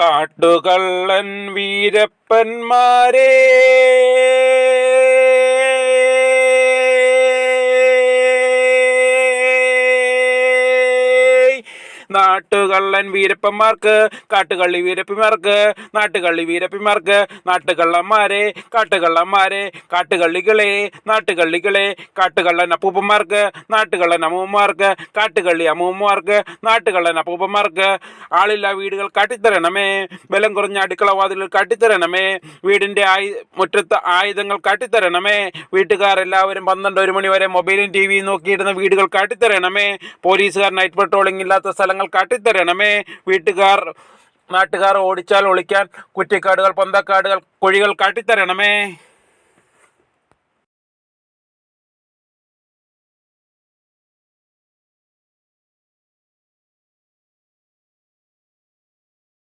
കാട്ടുകള്ളൻ വീരപ്പന്മാരെ നാട്ടുകള്ളൻ വീരപ്പന്മാർക്ക് കാട്ടുകള്ളി വീരപ്പിമാർക്ക് നാട്ടുകള്ളി വീരപ്പിമാർക്ക് നാട്ടുകള്ളന്മാരെ കാട്ടുകള്ളന്മാരെ കാട്ടുകള്ളികളെ നാട്ടുകള്ളികളെ കാട്ടുകള്ളൻ അപ്പൂപ്പന്മാർക്ക് നാട്ടുകള്ളൻ അമ്മൂമ്മമാർക്ക് കാട്ടുകള്ളി അമ്മൂമ്മമാർക്ക് നാട്ടുകള്ളൻ അപ്പൂപ്പന്മാർക്ക് ആളില്ലാ വീടുകൾ കാട്ടിത്തരണമേ, ബലം കുറഞ്ഞ അടുക്കള വാതിലുകൾ കാട്ടിത്തരണമേ, വീടിൻ്റെ മുറ്റത്ത് ആയുധങ്ങൾ കാട്ടിത്തരണമേ, വീട്ടുകാരെല്ലാവരും 12-1 മണി വരെ മൊബൈലും ടി വിയും നോക്കിയിരുന്ന വീടുകൾ കാട്ടിത്തരണമേ, പോലീസുകാർ നൈറ്റ് പെട്രോളിംഗ് ഇല്ലാത്ത സ്ഥലങ്ങൾ കാട്ടിത്തരണമേ, നാട്ടുകാർ ഓടിച്ചാൽ ഒളിക്കാൻ കുറ്റിക്കാടുകൾ പൊന്തക്കാടുകൾ കുഴികൾ കാട്ടിത്തരണമേ.